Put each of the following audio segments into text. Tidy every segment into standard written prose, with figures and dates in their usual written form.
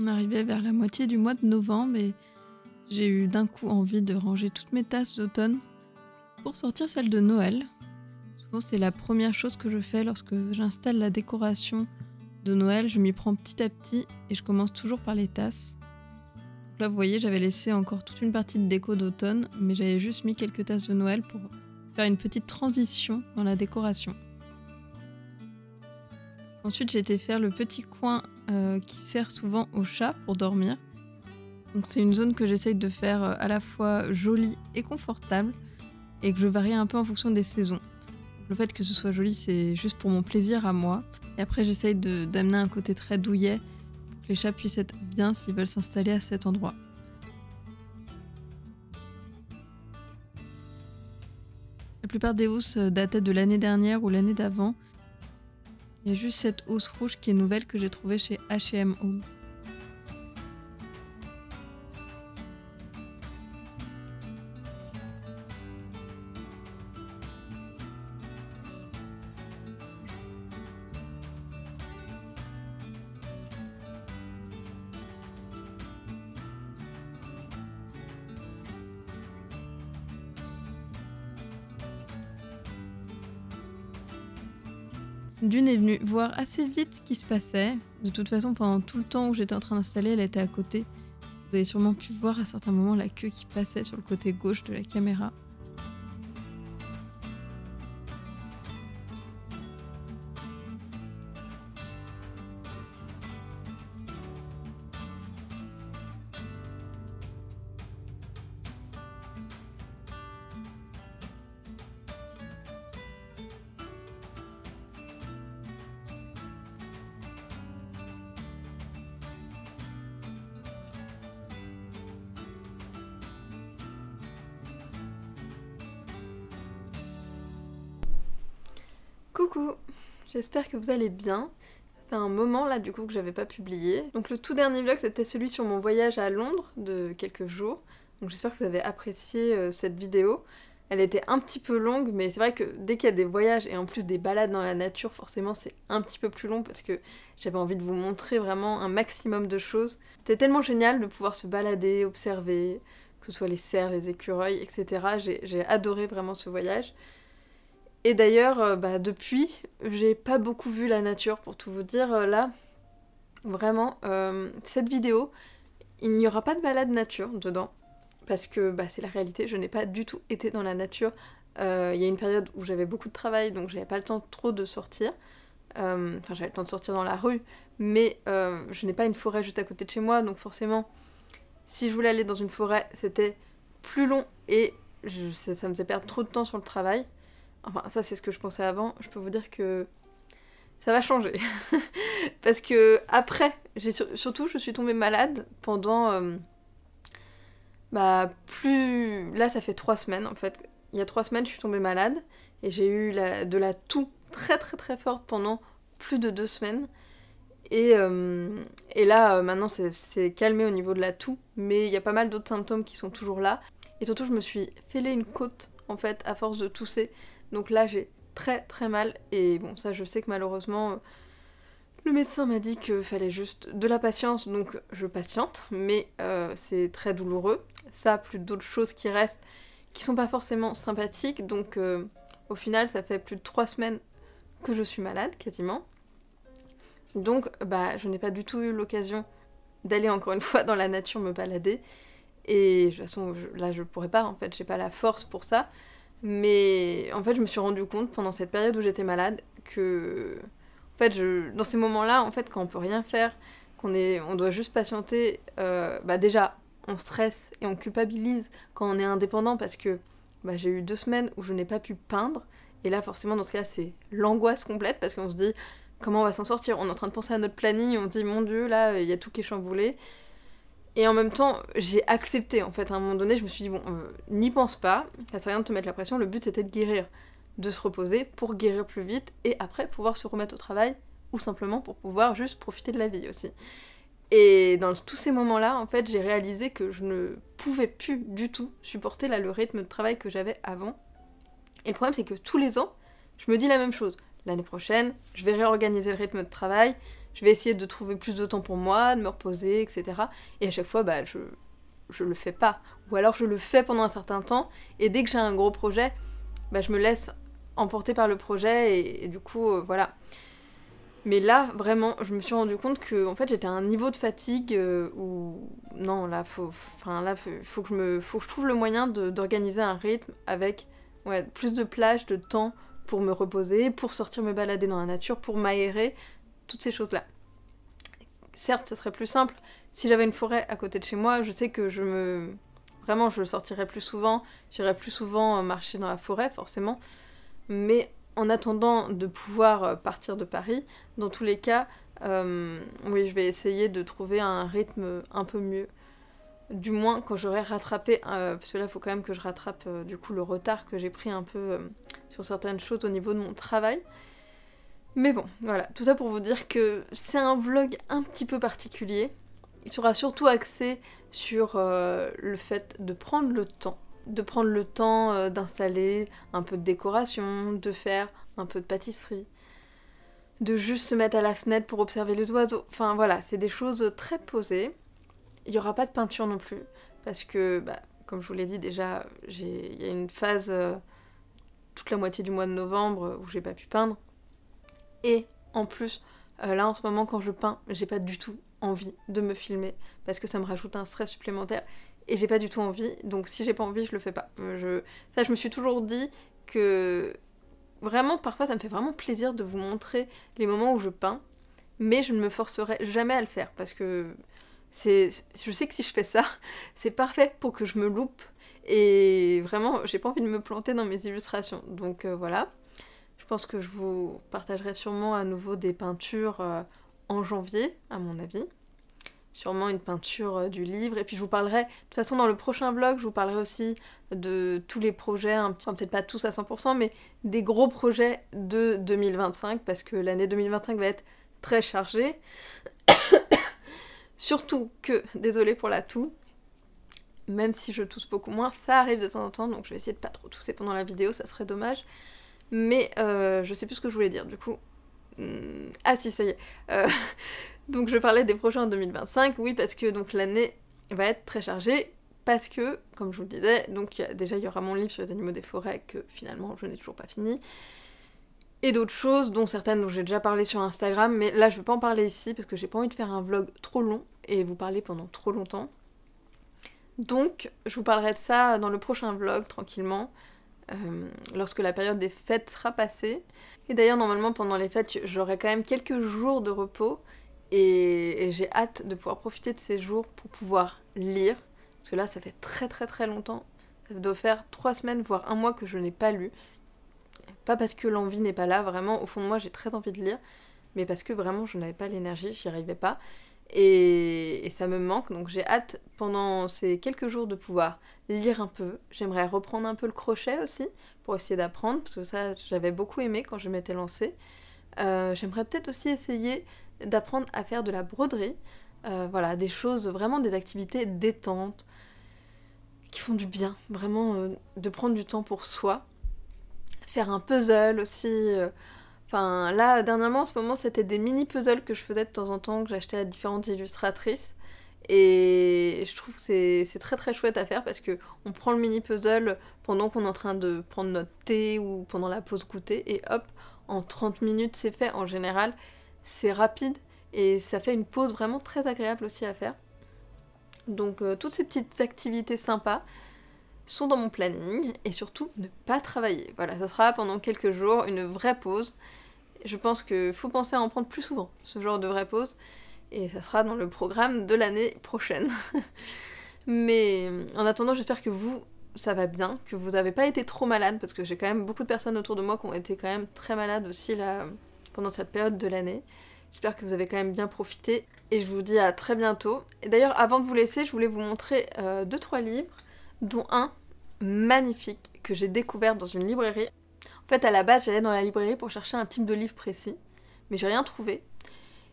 On arrivait vers la moitié du mois de novembre et j'ai eu d'un coup envie de ranger toutes mes tasses d'automne pour sortir celles de Noël. Souvent, c'est la première chose que je fais lorsque j'installe la décoration de Noël. Je m'y prends petit à petit et je commence toujours par les tasses. Donc là, vous voyez, j'avais laissé encore toute une partie de déco d'automne, mais j'avais juste mis quelques tasses de Noël pour faire une petite transition dans la décoration. Ensuite, j'ai été faire le petit coin qui sert souvent aux chats pour dormir. Donc c'est une zone que j'essaye de faire à la fois jolie et confortable et que je varie un peu en fonction des saisons. Donc, le fait que ce soit joli, c'est juste pour mon plaisir à moi. Et après, j'essaye d'amener un côté très douillet pour que les chats puissent être bien s'ils veulent s'installer à cet endroit. La plupart des housses dataient de l'année dernière ou l'année d'avant. Il y a juste cette housse rouge qui est nouvelle que j'ai trouvée chez H&M Home. Dune est venue voir assez vite ce qui se passait. De toute façon, pendant tout le temps où j'étais en train d'installer, elle était à côté. Vous avez sûrement pu voir à certains moments la queue qui passait sur le côté gauche de la caméra. Coucou, j'espère que vous allez bien. Ça fait un moment là du coup que j'avais pas publié. Donc le tout dernier vlog c'était celui sur mon voyage à Londres de quelques jours. Donc j'espère que vous avez apprécié cette vidéo. Elle était un petit peu longue mais c'est vrai que dès qu'il y a des voyages et en plus des balades dans la nature forcément c'est un petit peu plus long parce que j'avais envie de vous montrer vraiment un maximum de choses. C'était tellement génial de pouvoir se balader, observer, que ce soit les cerfs, les écureuils, etc. J'ai adoré vraiment ce voyage. Et d'ailleurs, depuis, j'ai pas beaucoup vu la nature, pour tout vous dire. Là, vraiment, cette vidéo, il n'y aura pas de balade nature dedans, parce que c'est la réalité, je n'ai pas du tout été dans la nature. Il y a une période où j'avais beaucoup de travail, donc j'avais pas le temps trop de sortir. Enfin, j'avais le temps de sortir dans la rue, mais je n'ai pas une forêt juste à côté de chez moi, donc forcément, si je voulais aller dans une forêt, c'était plus long et ça me faisait perdre trop de temps sur le travail. Enfin, ça c'est ce que je pensais avant, je peux vous dire que ça va changer. Parce que après, surtout je suis tombée malade pendant... Là ça fait 3 semaines en fait. Il y a 3 semaines je suis tombée malade et j'ai eu de la toux très très très forte pendant plus de 2 semaines. Et là maintenant c'est calmé au niveau de la toux, mais il y a pas mal d'autres symptômes qui sont toujours là. Et surtout je me suis fêlé une côte en fait à force de tousser. Donc là j'ai très très mal et bon ça je sais que malheureusement le médecin m'a dit qu'il fallait juste de la patience donc je patiente mais c'est très douloureux. Ça plus d'autres choses qui restent qui sont pas forcément sympathiques donc au final ça fait plus de 3 semaines que je suis malade quasiment. Donc je n'ai pas du tout eu l'occasion d'aller encore une fois dans la nature me balader et de toute façon là je pourrais pas en fait, j'ai pas la force pour ça. Mais en fait, je me suis rendu compte pendant cette période où j'étais malade que, en fait, dans ces moments-là, en fait, quand on peut rien faire, on doit juste patienter, déjà, on stresse et on culpabilise quand on est indépendant parce que j'ai eu 2 semaines où je n'ai pas pu peindre. Et là, forcément, dans ce cas, c'est l'angoisse complète parce qu'on se dit comment on va s'en sortir. On est en train de penser à notre planning, on se dit mon Dieu, là, il y a tout qui est chamboulé. Et en même temps, j'ai accepté, en fait, à un moment donné, je me suis dit, bon, n'y pense pas, ça sert à rien de te mettre la pression, le but c'était de guérir, de se reposer pour guérir plus vite, et après pouvoir se remettre au travail, ou simplement pour pouvoir juste profiter de la vie aussi. Et dans tous ces moments-là, en fait, j'ai réalisé que je ne pouvais plus du tout supporter le rythme de travail que j'avais avant. Et le problème, c'est que tous les ans, je me dis la même chose. L'année prochaine, je vais réorganiser le rythme de travail, je vais essayer de trouver plus de temps pour moi, de me reposer, etc. Et à chaque fois, bah, je le fais pas. Ou alors je le fais pendant un certain temps, et dès que j'ai un gros projet, bah, je me laisse emporter par le projet, et du coup, voilà. Mais là, vraiment, je me suis rendu compte que en fait, j'étais à un niveau de fatigue où... Non, là, faut que je trouve le moyen d'organiser un rythme avec plus de plage, de temps pour me reposer, pour sortir me balader dans la nature, pour m'aérer, toutes ces choses-là. Certes, ça serait plus simple. Si j'avais une forêt à côté de chez moi, je sais que Vraiment, je sortirais plus souvent, j'irais plus souvent marcher dans la forêt, forcément. Mais en attendant de pouvoir partir de Paris, dans tous les cas, oui, je vais essayer de trouver un rythme un peu mieux. Du moins, quand j'aurai rattrapé, parce que là, il faut quand même que je rattrape du coup le retard que j'ai pris un peu sur certaines choses au niveau de mon travail. Mais bon, voilà, tout ça pour vous dire que c'est un vlog un petit peu particulier. Il sera surtout axé sur le fait de prendre le temps. De prendre le temps d'installer un peu de décoration, de faire un peu de pâtisserie, de juste se mettre à la fenêtre pour observer les oiseaux. Enfin voilà, c'est des choses très posées. Il n'y aura pas de peinture non plus, parce que, bah, comme je vous l'ai dit déjà, il y a une phase toute la moitié du mois de novembre où j'ai pas pu peindre. Et en plus, là en ce moment quand je peins, j'ai pas du tout envie de me filmer, parce que ça me rajoute un stress supplémentaire. Et j'ai pas du tout envie, donc si j'ai pas envie, je le fais pas. Ça, je me suis toujours dit que vraiment, parfois, ça me fait vraiment plaisir de vous montrer les moments où je peins, mais je ne me forcerai jamais à le faire, parce que je sais que si je fais ça, c'est parfait pour que je me loupe, et vraiment, j'ai pas envie de me planter dans mes illustrations. Donc voilà, je pense que je vous partagerai sûrement à nouveau des peintures en janvier, à mon avis. Sûrement une peinture du livre, et puis je vous parlerai, de toute façon dans le prochain vlog, je vous parlerai aussi de tous les projets, enfin, peut-être pas tous à 100%, mais des gros projets de 2025, parce que l'année 2025 va être très chargée. Surtout que, désolée pour la toux, même si je tousse beaucoup moins, ça arrive de temps en temps, donc je vais essayer de pas trop tousser pendant la vidéo, ça serait dommage. Mais je sais plus ce que je voulais dire, du coup... Ah si, ça y est. Donc je parlais des projets en 2025, oui, parce que donc l'année va être très chargée, parce que, comme je vous le disais, donc déjà il y aura mon livre sur les animaux des forêts, que finalement je n'ai toujours pas fini, et d'autres choses, dont certaines dont j'ai déjà parlé sur Instagram, mais là je ne vais pas en parler ici, parce que j'ai pas envie de faire un vlog trop long, et vous parler pendant trop longtemps. Donc je vous parlerai de ça dans le prochain vlog, tranquillement, lorsque la période des fêtes sera passée. Et d'ailleurs, normalement, pendant les fêtes, j'aurai quand même quelques jours de repos, et j'ai hâte de pouvoir profiter de ces jours pour pouvoir lire, parce que là, ça fait très très très longtemps. Ça doit faire 3 semaines, voire un mois que je n'ai pas lu. Pas parce que l'envie n'est pas là, vraiment, au fond de moi, j'ai très envie de lire, mais parce que vraiment, je n'avais pas l'énergie, j'y arrivais pas. Et ça me manque, donc j'ai hâte pendant ces quelques jours de pouvoir lire un peu. J'aimerais reprendre un peu le crochet aussi, pour essayer d'apprendre, parce que ça j'avais beaucoup aimé quand je m'étais lancée. J'aimerais peut-être aussi essayer d'apprendre à faire de la broderie. Voilà, des choses, vraiment des activités détentes, qui font du bien, vraiment de prendre du temps pour soi. Faire un puzzle aussi... Enfin, là, dernièrement, en ce moment, c'était des mini-puzzles que je faisais de temps en temps, que j'achetais à différentes illustratrices. Et je trouve que c'est très très chouette à faire, parce que on prend le mini-puzzle pendant qu'on est en train de prendre notre thé ou pendant la pause goûter, et hop, en 30 minutes, c'est fait. En général, c'est rapide, et ça fait une pause vraiment très agréable aussi à faire. Donc, toutes ces petites activités sympas sont dans mon planning, et surtout ne pas travailler. Voilà, ça sera pendant quelques jours une vraie pause. Je pense qu'il faut penser à en prendre plus souvent, ce genre de vraie pause, et ça sera dans le programme de l'année prochaine. Mais en attendant, j'espère que vous, ça va bien, que vous n'avez pas été trop malade, parce que j'ai quand même beaucoup de personnes autour de moi qui ont été quand même très malades aussi là, pendant cette période de l'année. J'espère que vous avez quand même bien profité, et je vous dis à très bientôt. Et d'ailleurs, avant de vous laisser, je voulais vous montrer 2-3 livres, dont un magnifique que j'ai découvert dans une librairie. En fait, à la base, j'allais dans la librairie pour chercher un type de livre précis, mais j'ai rien trouvé.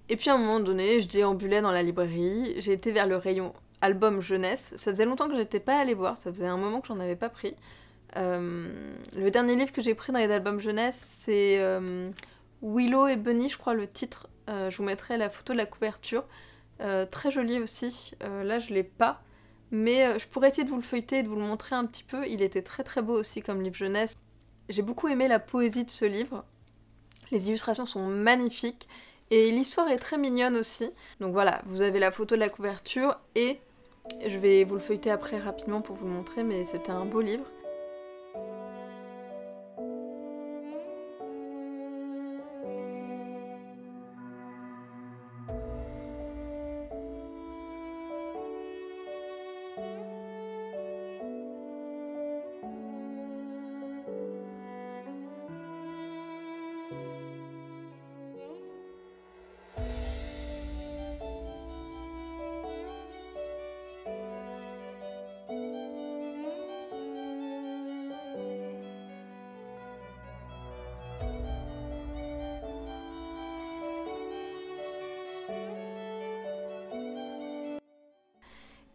Et puis à un moment donné, je déambulais dans la librairie, j'ai été vers le rayon album jeunesse. Ça faisait longtemps que j'étais pas allée voir, ça faisait un moment que j'en avais pas pris. Le dernier livre que j'ai pris dans les albums jeunesse, c'est Willow et Bunny, je crois le titre je vous mettrai la photo de la couverture. Très jolie aussi, là je l'ai pas, mais je pourrais essayer de vous le feuilleter et de vous le montrer un petit peu. Il était très très beau aussi comme livre jeunesse. J'ai beaucoup aimé la poésie de ce livre. Les illustrations sont magnifiques et l'histoire est très mignonne aussi. Donc voilà, vous avez la photo de la couverture et je vais vous le feuilleter après rapidement pour vous le montrer, mais c'était un beau livre.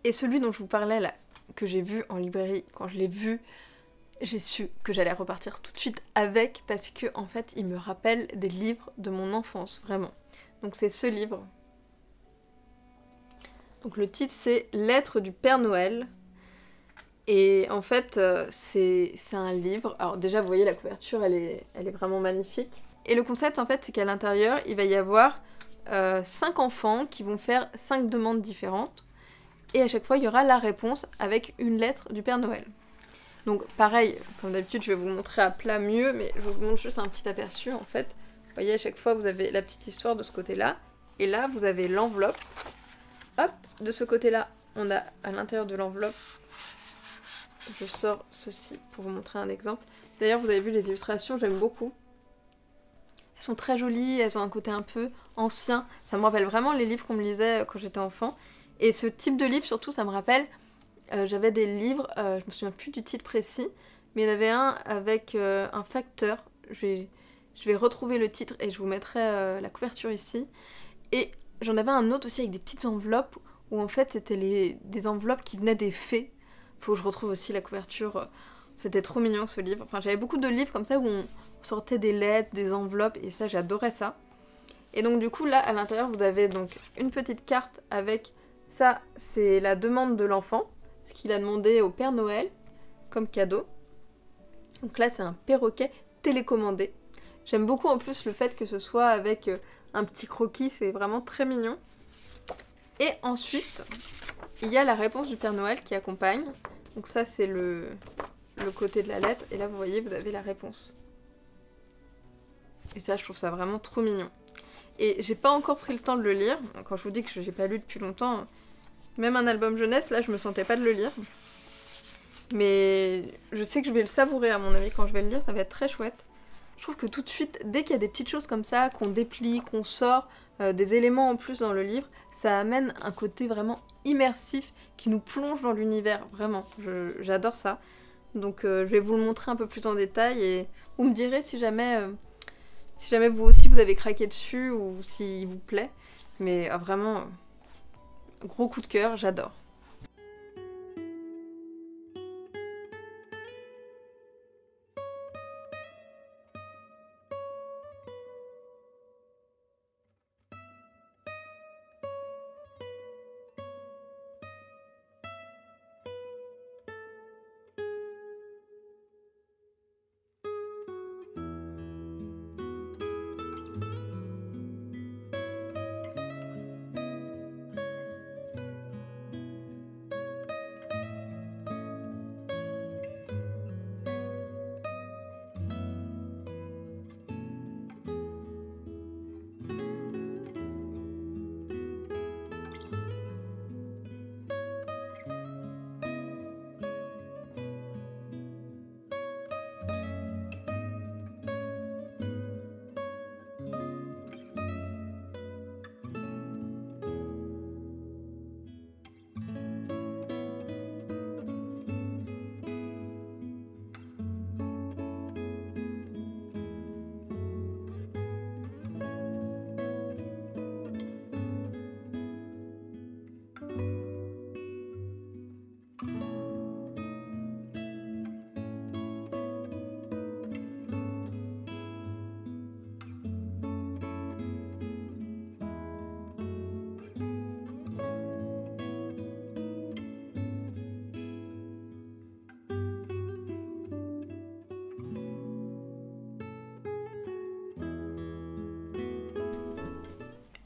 Et celui dont je vous parlais là, que j'ai vu en librairie, quand je l'ai vu, j'ai su que j'allais repartir tout de suite avec parce que en fait il me rappelle des livres de mon enfance, vraiment. Donc c'est ce livre. Donc le titre c'est Lettres du Père Noël. Et en fait c'est un livre, alors déjà vous voyez la couverture elle est vraiment magnifique. Et le concept en fait c'est qu'à l'intérieur il va y avoir 5 enfants qui vont faire 5 demandes différentes. Et à chaque fois, il y aura la réponse avec une lettre du Père Noël. Donc pareil, comme d'habitude, je vais vous le montrer à plat mieux, mais je vous montre juste un petit aperçu en fait. Vous voyez, à chaque fois, vous avez la petite histoire de ce côté-là. Et là, vous avez l'enveloppe. Hop, de ce côté-là, on a à l'intérieur de l'enveloppe, je sors ceci pour vous montrer un exemple. D'ailleurs, vous avez vu les illustrations, j'aime beaucoup. Elles sont très jolies, elles ont un côté un peu ancien. Ça me rappelle vraiment les livres qu'on me lisait quand j'étais enfant. Et ce type de livre, surtout, ça me rappelle, j'avais des livres, je me souviens plus du titre précis, mais il y en avait un avec un facteur. Je vais retrouver le titre et je vous mettrai la couverture ici. Et j'en avais un autre aussi avec des petites enveloppes, où en fait c'était des enveloppes qui venaient des fées. Faut que je retrouve aussi la couverture. C'était trop mignon ce livre. Enfin, j'avais beaucoup de livres comme ça où on sortait des lettres, des enveloppes, et ça, j'adorais ça. Et donc du coup, là, à l'intérieur, vous avez donc une petite carte avec... Ça, c'est la demande de l'enfant, ce qu'il a demandé au Père Noël comme cadeau. Donc là, c'est un perroquet télécommandé. J'aime beaucoup en plus le fait que ce soit avec un petit croquis, c'est vraiment très mignon. Et ensuite, il y a la réponse du Père Noël qui accompagne. Donc ça, c'est le côté de la lettre. Et là, vous voyez, vous avez la réponse. Et ça, je trouve ça vraiment trop mignon. Et j'ai pas encore pris le temps de le lire. Quand je vous dis que j'ai pas lu depuis longtemps, même un album jeunesse, là, je me sentais pas de le lire. Mais je sais que je vais le savourer à mon avis quand je vais le lire, ça va être très chouette. Je trouve que tout de suite, dès qu'il y a des petites choses comme ça, qu'on déplie, qu'on sort, des éléments en plus dans le livre, ça amène un côté vraiment immersif qui nous plonge dans l'univers, vraiment. J'adore ça. Donc je vais vous le montrer un peu plus en détail et vous me direz si jamais vous aussi vous avez craqué dessus ou s'il vous plaît. Mais vraiment, gros coup de cœur, j'adore.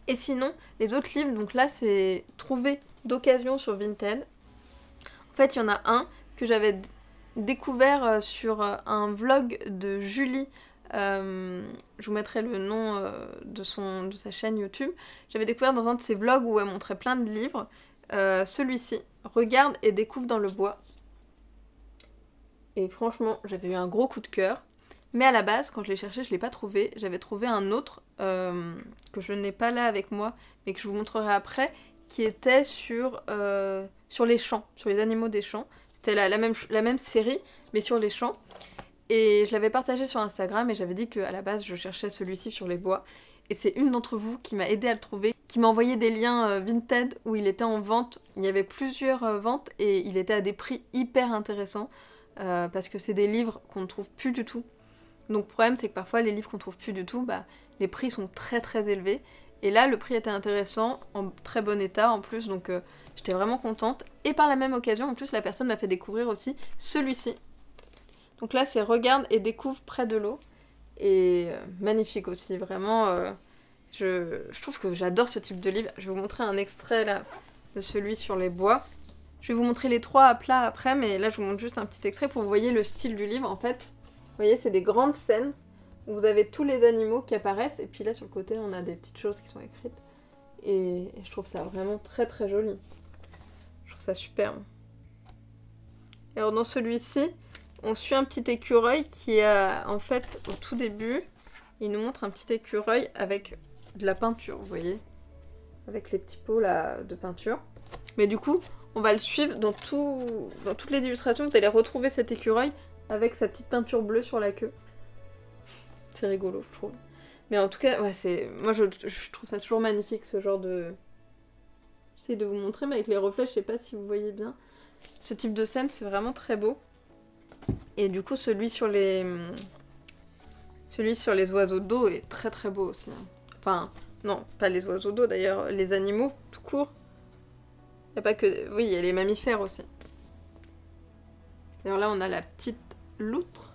Et sinon, les autres livres, donc là c'est trouvé d'occasion sur Vinted. En fait, il y en a un que j'avais découvert sur un vlog de Julie. Je vous mettrai le nom de sa chaîne YouTube. J'avais découvert dans un de ses vlogs où elle montrait plein de livres. Celui-ci, Regarde et découvre dans le bois. Et franchement, j'avais eu un gros coup de cœur. Mais à la base, quand je l'ai cherché, je ne l'ai pas trouvé. J'avais trouvé un autre que je n'ai pas là avec moi, mais que je vous montrerai après, qui était sur les champs, sur les animaux des champs. C'était la même série, mais sur les champs. Et je l'avais partagé sur Instagram et j'avais dit qu'à la base, je cherchais celui-ci sur les bois. Et c'est une d'entre vous qui m'a aidé à le trouver, qui m'a envoyé des liens Vinted où il était en vente. Il y avait plusieurs ventes et il était à des prix hyper intéressants. Parce que c'est des livres qu'on ne trouve plus du tout. Donc le problème c'est que parfois les livres qu'on trouve plus du tout, bah, les prix sont très très élevés. Et là le prix était intéressant, en très bon état en plus, donc j'étais vraiment contente. Et par la même occasion, en plus la personne m'a fait découvrir aussi celui-ci. Donc là c'est Regarde et découvre près de l'eau. Et magnifique aussi, vraiment. Je trouve que j'adore ce type de livre. Je vais vous montrer un extrait là de celui sur les bois. Je vais vous montrer les trois à plat après, mais là je vous montre juste un petit extrait pour que vous voyez le style du livre. En fait, vous voyez, c'est des grandes scènes où vous avez tous les animaux qui apparaissent, et puis là sur le côté on a des petites choses qui sont écrites. Et je trouve ça vraiment très très joli. Je trouve ça superbe. Alors dans celui-ci, on suit un petit écureuil qui a, en fait, au tout début, il nous montre un petit écureuil avec de la peinture, vous voyez, avec les petits pots là de peinture. Mais du coup, on va le suivre dans toutes les illustrations, vous allez retrouver cet écureuil avec sa petite peinture bleue sur la queue. C'est rigolo, je trouve. Mais en tout cas, ouais, moi je trouve ça toujours magnifique, ce genre de... J'essaie de vous montrer, mais avec les reflets, je sais pas si vous voyez bien. Ce type de scène, c'est vraiment très beau. Et du coup, celui sur les oiseaux d'eau est très très beau aussi. Enfin, non, pas les oiseaux d'eau d'ailleurs, les animaux, tout court. Il n'y a pas que... Oui, il y a les mammifères aussi. Alors là, on a la petite loutre.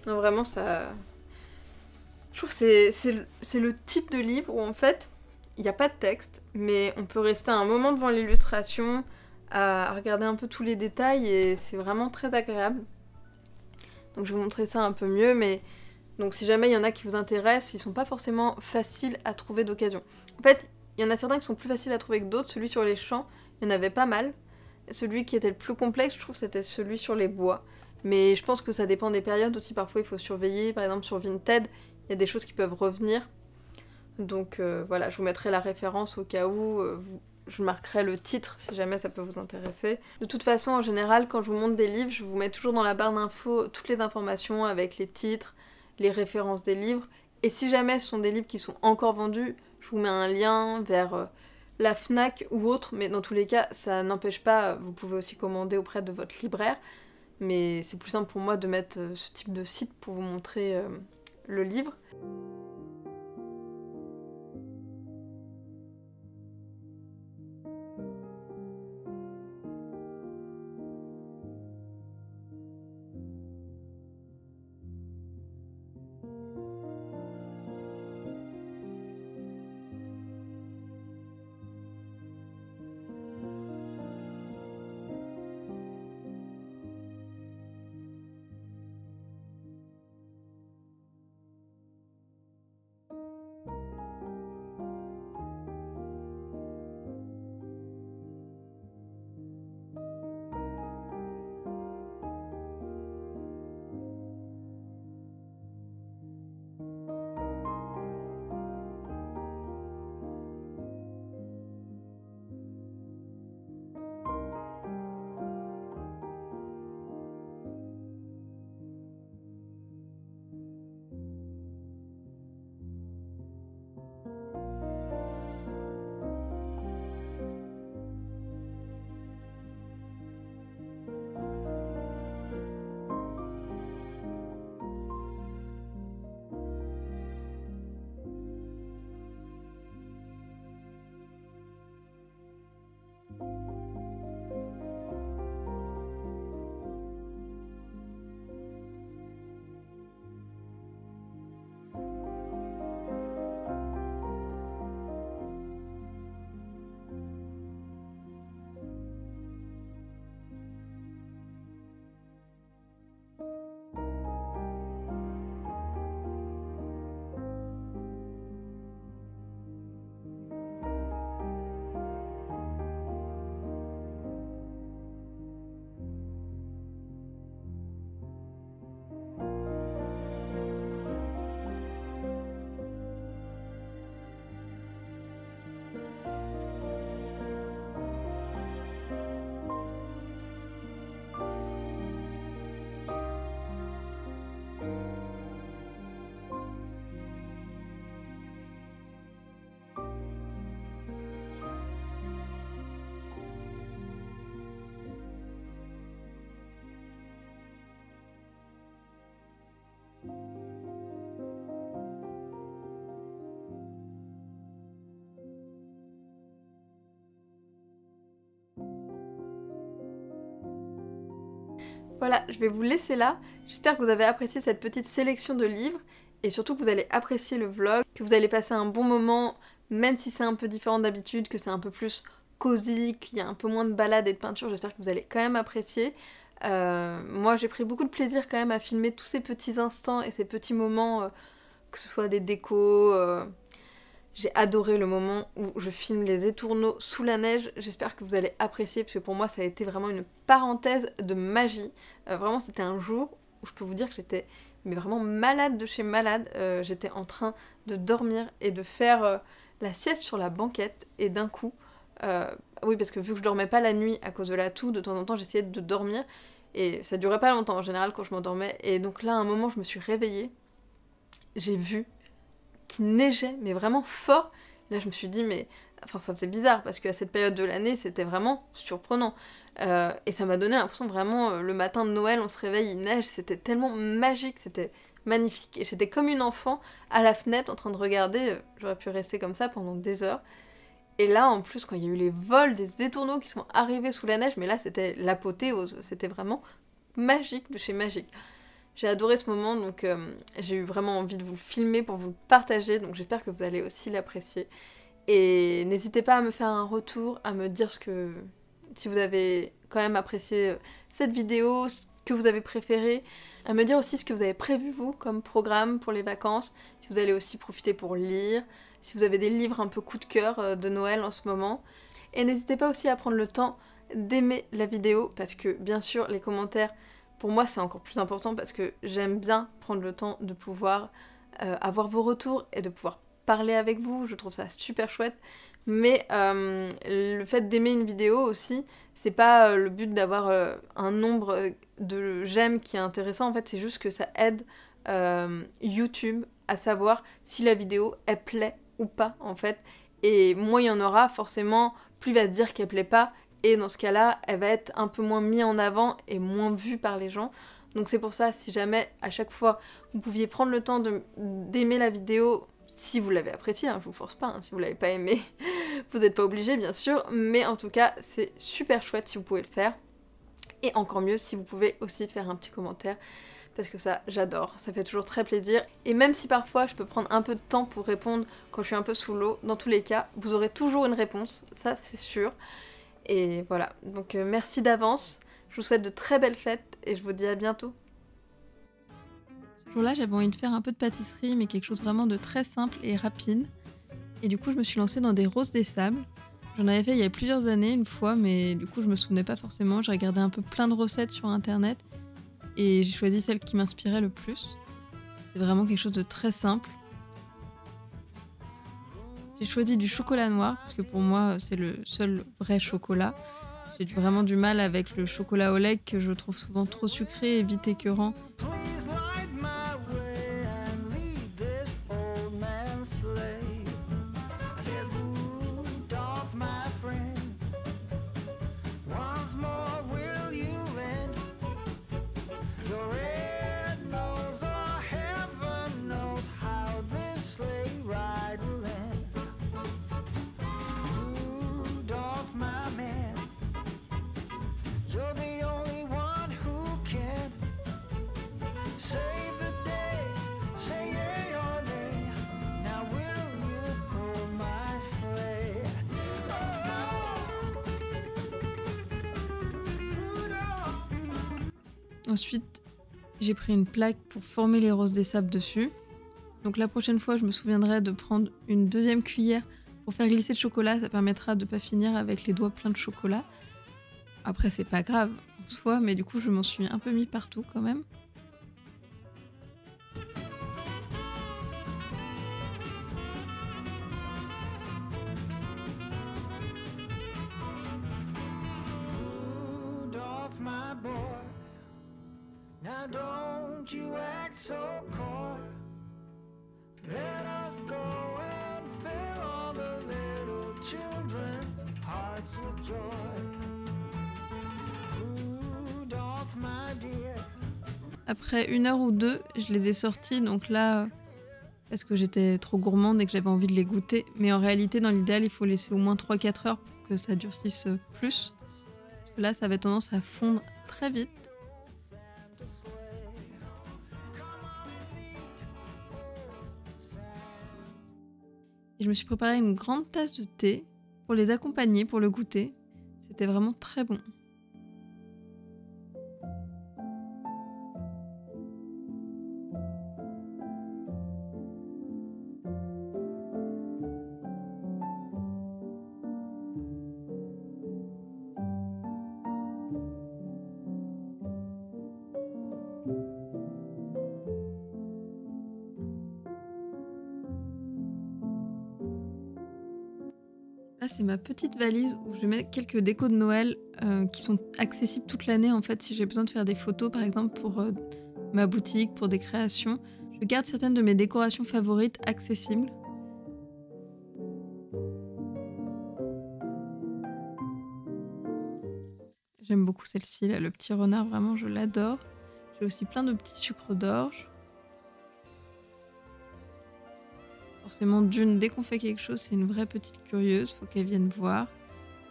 Non, vraiment, ça... Je trouve que c'est le type de livre où en fait, il n'y a pas de texte, mais on peut rester un moment devant l'illustration, à regarder un peu tous les détails, et c'est vraiment très agréable. Donc je vais vous montrer ça un peu mieux, mais... Donc si jamais il y en a qui vous intéressent, ils sont pas forcément faciles à trouver d'occasion. En fait, il y en a certains qui sont plus faciles à trouver que d'autres. Celui sur les champs, il y en avait pas mal. Celui qui était le plus complexe, je trouve, c'était celui sur les bois. Mais je pense que ça dépend des périodes aussi. Parfois, il faut surveiller. Par exemple, sur Vinted, il y a des choses qui peuvent revenir. Donc voilà, je vous mettrai la référence au cas où. Je marquerai le titre si jamais ça peut vous intéresser. De toute façon, en général, quand je vous montre des livres, je vous mets toujours dans la barre d'infos toutes les informations avec les titres, les références des livres. Et si jamais ce sont des livres qui sont encore vendus, je vous mets un lien vers la Fnac ou autre. Mais dans tous les cas, ça n'empêche pas, vous pouvez aussi commander auprès de votre libraire. Mais c'est plus simple pour moi de mettre ce type de site pour vous montrer le livre. Voilà, je vais vous laisser là. J'espère que vous avez apprécié cette petite sélection de livres et surtout que vous allez apprécier le vlog, que vous allez passer un bon moment, même si c'est un peu différent d'habitude, que c'est un peu plus cosy, qu'il y a un peu moins de balades et de peinture. J'espère que vous allez quand même apprécier. Moi, j'ai pris beaucoup de plaisir quand même à filmer tous ces petits instants et ces petits moments, que ce soit des décos. J'ai adoré le moment où je filme les étourneaux sous la neige. J'espère que vous allez apprécier parce que pour moi ça a été vraiment une parenthèse de magie. Vraiment c'était un jour où je peux vous dire que j'étais mais vraiment malade de chez malade. J'étais en train de dormir et de faire la sieste sur la banquette et d'un coup... oui parce que vu que je dormais pas la nuit à cause de la toux, de temps en temps j'essayais de dormir et ça durait pas longtemps en général quand je m'endormais. Et donc là à un moment je me suis réveillée, j'ai vu qu'il neigeait, mais vraiment fort. Et là, je me suis dit, mais... Enfin, ça faisait bizarre, parce qu'à cette période de l'année, c'était vraiment surprenant. Et ça m'a donné l'impression, vraiment, le matin de Noël, on se réveille, il neige, c'était tellement magique, c'était magnifique. Et j'étais comme une enfant, à la fenêtre, en train de regarder, j'aurais pu rester comme ça pendant des heures. Et là, en plus, quand il y a eu les vols des étourneaux qui sont arrivés sous la neige, mais là, c'était l'apothéose, c'était vraiment magique de chez magique. J'ai adoré ce moment, donc j'ai eu vraiment envie de vous le filmer pour vous le partager, donc j'espère que vous allez aussi l'apprécier. Et n'hésitez pas à me faire un retour, à me dire si vous avez quand même apprécié cette vidéo, ce que vous avez préféré, à me dire aussi ce que vous avez prévu vous comme programme pour les vacances, si vous allez aussi profiter pour lire, si vous avez des livres un peu coup de cœur de Noël en ce moment. Et n'hésitez pas aussi à prendre le temps d'aimer la vidéo, parce que bien sûr les commentaires, pour moi c'est encore plus important parce que j'aime bien prendre le temps de pouvoir avoir vos retours et de pouvoir parler avec vous, je trouve ça super chouette. Mais le fait d'aimer une vidéo aussi, c'est pas le but d'avoir un nombre de j'aime qui est intéressant, en fait c'est juste que ça aide YouTube à savoir si la vidéo elle plaît ou pas en fait. Et moins il y en aura, forcément, plus il va se dire qu'elle plaît pas. Et dans ce cas-là, elle va être un peu moins mise en avant et moins vue par les gens. Donc c'est pour ça, si jamais, à chaque fois, vous pouviez prendre le temps d'aimer la vidéo, si vous l'avez appréciée, hein, je vous force pas, hein, si vous l'avez pas aimé, vous n'êtes pas obligé bien sûr, mais en tout cas, c'est super chouette si vous pouvez le faire. Et encore mieux si vous pouvez aussi faire un petit commentaire, parce que ça, j'adore, ça fait toujours très plaisir. Et même si parfois je peux prendre un peu de temps pour répondre quand je suis un peu sous l'eau, dans tous les cas, vous aurez toujours une réponse, ça c'est sûr. Et voilà, donc merci d'avance, je vous souhaite de très belles fêtes et je vous dis à bientôt. Ce jour-là, j'avais envie de faire un peu de pâtisserie, mais quelque chose vraiment de très simple et rapide. Et du coup, je me suis lancée dans des roses des sables. J'en avais fait il y a plusieurs années, une fois, mais du coup, je me souvenais pas forcément. J'ai regardé un peu plein de recettes sur internet et j'ai choisi celle qui m'inspirait le plus. C'est vraiment quelque chose de très simple. J'ai choisi du chocolat noir parce que pour moi c'est le seul vrai chocolat. J'ai vraiment du mal avec le chocolat au lait que je trouve souvent trop sucré et vite écœurant. Ensuite, j'ai pris une plaque pour former les roses des sables dessus. Donc la prochaine fois, je me souviendrai de prendre une deuxième cuillère pour faire glisser le chocolat. Ça permettra de ne pas finir avec les doigts pleins de chocolat. Après, c'est pas grave en soi, mais du coup, je m'en suis un peu mis partout quand même. Now don't you act so coy. Let us go and fill all the little children's hearts with joy. Rudolph, my dear. Après 1 heure ou 2, je les ai sortis, donc là, parce que j'étais trop gourmande et que j'avais envie de les goûter. Mais en réalité, dans l'idéal, il faut laisser au moins 3-4 heures pour que ça durcisse plus. Parce que là, ça avait tendance à fondre très vite. Et je me suis préparé une grande tasse de thé pour les accompagner, pour le goûter. C'était vraiment très bon. Là, c'est ma petite valise où je mets quelques décos de Noël qui sont accessibles toute l'année en fait. Si j'ai besoin de faire des photos par exemple pour ma boutique, pour des créations, je garde certaines de mes décorations favorites accessibles. J'aime beaucoup celle-ci, là, le petit renard, vraiment je l'adore. J'ai aussi plein de petits sucres d'orge. Forcément, dès qu'on fait quelque chose, c'est une vraie petite curieuse, faut qu'elle vienne voir.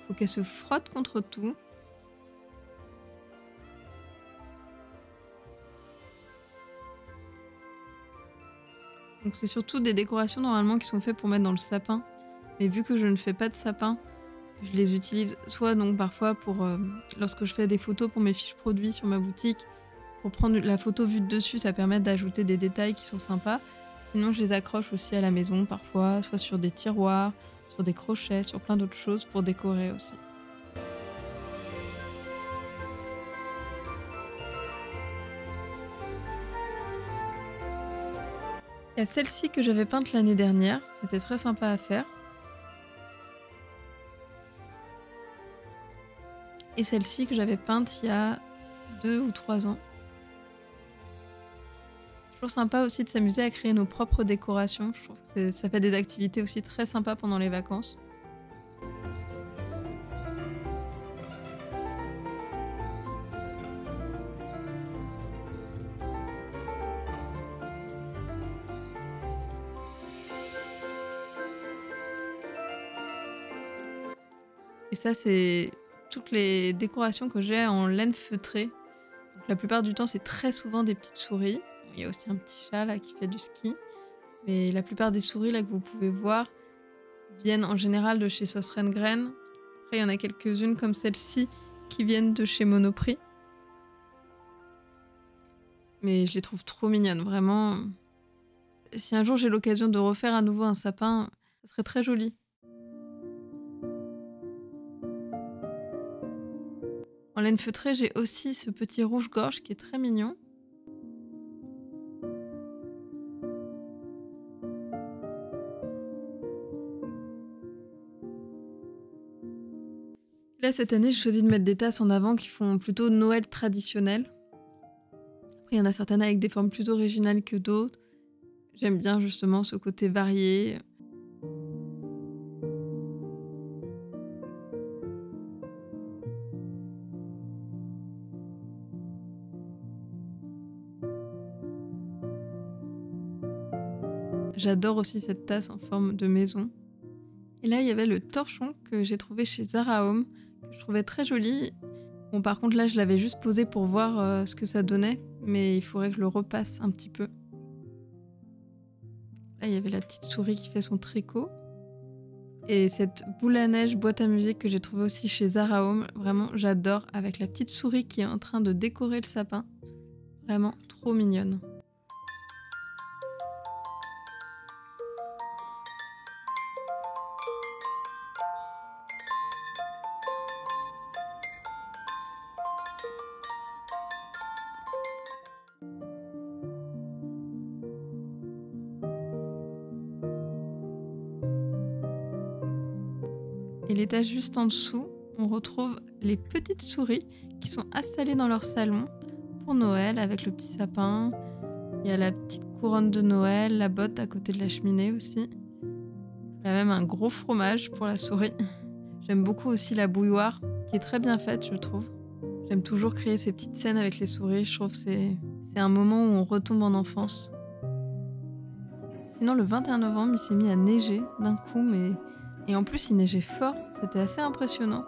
Faut qu'elle se frotte contre tout. Donc c'est surtout des décorations normalement qui sont faites pour mettre dans le sapin. Mais vu que je ne fais pas de sapin, je les utilise soit donc parfois pour lorsque je fais des photos pour mes fiches produits sur ma boutique, pour prendre la photo vue de dessus, ça permet d'ajouter des détails qui sont sympas. Sinon, je les accroche aussi à la maison parfois, soit sur des tiroirs, sur des crochets, sur plein d'autres choses pour décorer aussi. Il y a celle-ci que j'avais peinte l'année dernière, c'était très sympa à faire. Et celle-ci que j'avais peinte il y a 2 ou 3 ans. C'est toujours sympa aussi de s'amuser à créer nos propres décorations. Je trouve que ça fait des activités aussi très sympas pendant les vacances. Et ça, c'est toutes les décorations que j'ai en laine feutrée. Donc, la plupart du temps, c'est très souvent des petites souris. Il y a aussi un petit chat là qui fait du ski. Mais la plupart des souris là que vous pouvez voir viennent en général de chez Sauce Rengren. Après, il y en a quelques-unes comme celle-ci qui viennent de chez Monoprix. Mais je les trouve trop mignonnes, vraiment. Si un jour j'ai l'occasion de refaire à nouveau un sapin, ça serait très joli. En laine feutrée, j'ai aussi ce petit rouge-gorge qui est très mignon. Là, cette année, je choisis de mettre des tasses en avant qui font plutôt Noël traditionnel. Après, il y en a certaines avec des formes plus originales que d'autres. J'aime bien justement ce côté varié. J'adore aussi cette tasse en forme de maison. Et là, il y avait le torchon que j'ai trouvé chez Zara Home, que je trouvais très joli. Bon, par contre, là, je l'avais juste posé pour voir ce que ça donnait, mais il faudrait que je le repasse un petit peu. Là, il y avait la petite souris qui fait son tricot. Et cette boule à neige boîte à musique que j'ai trouvée aussi chez Zara Home, vraiment, j'adore, avec la petite souris qui est en train de décorer le sapin. Vraiment trop mignonne. Et l'étage juste en dessous, on retrouve les petites souris qui sont installées dans leur salon pour Noël avec le petit sapin. Il y a la petite couronne de Noël, la botte à côté de la cheminée aussi. Il y a même un gros fromage pour la souris. J'aime beaucoup aussi la bouilloire qui est très bien faite, je trouve. J'aime toujours créer ces petites scènes avec les souris. Je trouve que c'est un moment où on retombe en enfance. Sinon, le 21 novembre, il s'est mis à neiger d'un coup, et en plus, il neigeait fort. C'était assez impressionnant.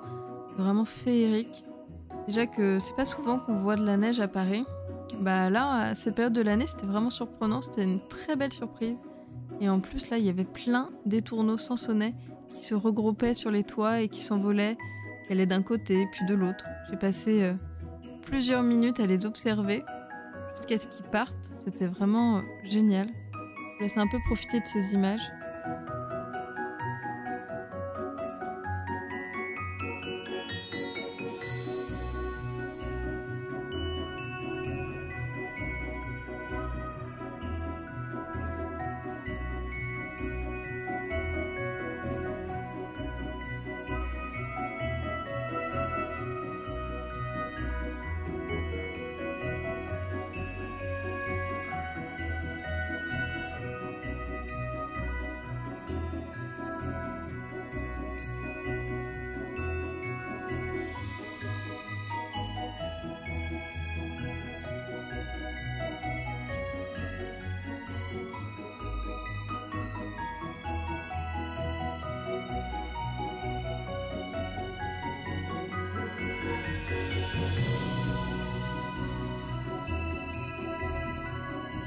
C'était vraiment féerique. Déjà que c'est pas souvent qu'on voit de la neige à Paris. Bah là, à cette période de l'année, c'était vraiment surprenant. C'était une très belle surprise. Et en plus, là, il y avait plein d'étourneaux sansonnets qui se regroupaient sur les toits et qui s'envolaient, qui allaient d'un côté puis de l'autre. J'ai passé plusieurs minutes à les observer jusqu'à ce qu'ils partent. C'était vraiment génial. Je vous laisse un peu profiter de ces images.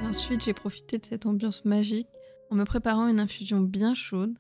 Et ensuite, j'ai profité de cette ambiance magique en me préparant une infusion bien chaude.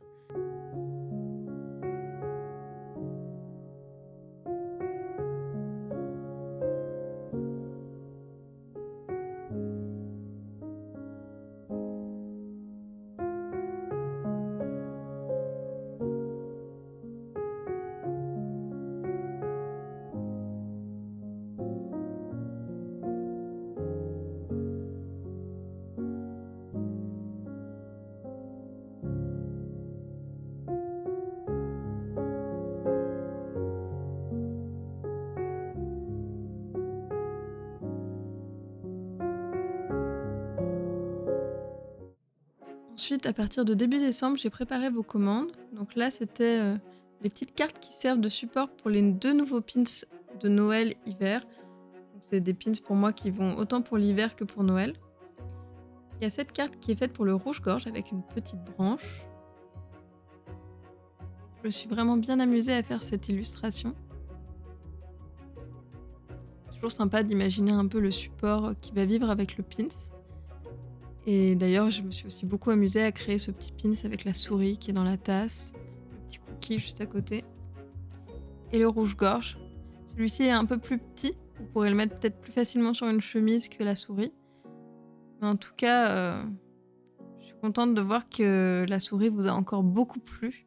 Ensuite, à partir de début décembre, j'ai préparé vos commandes. Donc là, c'était les petites cartes qui servent de support pour les 2 nouveaux pins de Noël-Hiver. Donc c'est des pins pour moi qui vont autant pour l'hiver que pour Noël. Il y a cette carte qui est faite pour le rouge-gorge avec une petite branche. Je me suis vraiment bien amusée à faire cette illustration. C'est toujours sympa d'imaginer un peu le support qui va vivre avec le pins. Et d'ailleurs, je me suis aussi beaucoup amusée à créer ce petit pins avec la souris qui est dans la tasse, le petit cookie juste à côté, et le rouge-gorge. Celui-ci est un peu plus petit, vous pourrez le mettre peut-être plus facilement sur une chemise que la souris. Mais en tout cas, je suis contente de voir que la souris vous a encore beaucoup plu.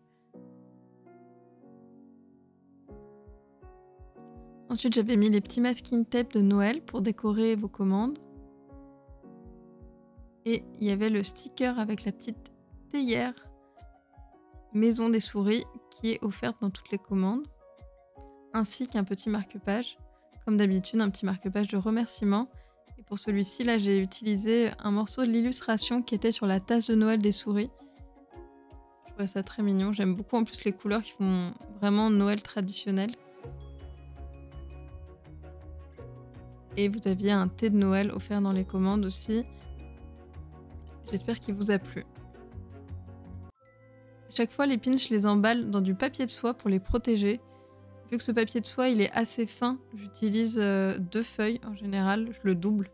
Ensuite, j'avais mis les petits masking tape de Noël pour décorer vos commandes. Et il y avait le sticker avec la petite théière Maison des souris qui est offerte dans toutes les commandes, ainsi qu'un petit marque-page, comme d'habitude un petit marque-page de remerciement. Et pour celui-ci, là, j'ai utilisé un morceau de l'illustration qui était sur la tasse de Noël des souris. Je trouvais ça très mignon, j'aime beaucoup en plus les couleurs qui font vraiment Noël traditionnel. Et vous aviez un thé de Noël offert dans les commandes aussi. J'espère qu'il vous a plu. Chaque fois, les pins, je les emballe dans du papier de soie pour les protéger. Vu que ce papier de soie, il est assez fin, j'utilise 2 feuilles en général, je le double.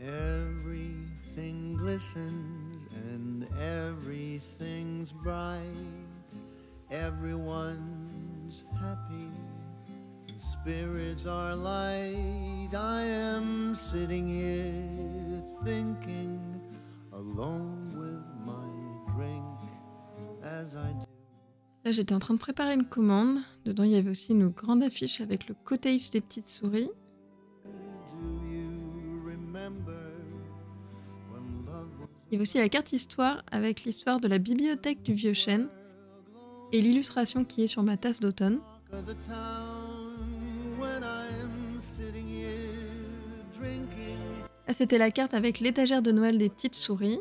Everything glistens and everything's bright. Everyone's happy. The spirits are light. I am sitting here thinking, alone with my drink as I do. Là, j'étais en train de préparer une commande. Dedans, il y avait aussi une grande affiche avec le cottage des petites souris. Il y avait aussi la carte histoire avec l'histoire de la bibliothèque du Vieux Chêne et l'illustration qui est sur ma tasse d'automne. Là, c'était la carte avec l'étagère de Noël des petites souris.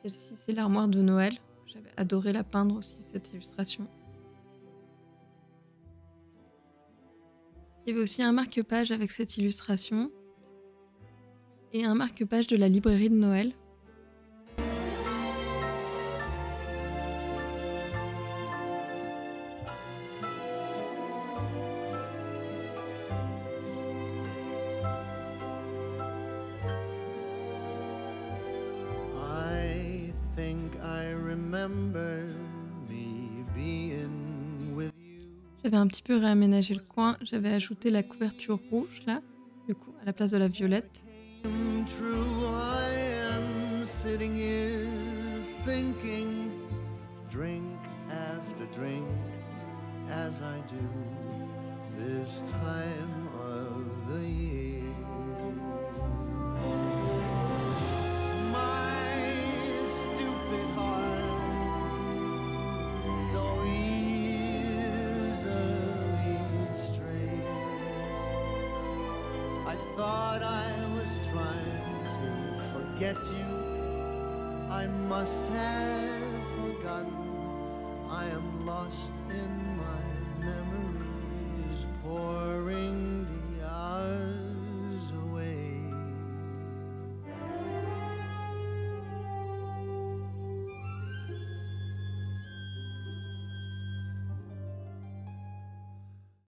Celle-ci, c'est l'armoire de Noël. J'avais adoré la peindre aussi, cette illustration. Il y avait aussi un marque-page avec cette illustration et un marque-page de la librairie de Noël. J'avais un petit peu réaménagé le coin, j'avais ajouté la couverture rouge là, du coup, à la place de la violette. True, I am sitting here sinking, drink after drink, as I do this time of the year. My stupid heart, so easily strays. I thought I was trying to forget you. I must have forgotten. I am lost in my memories, pouring the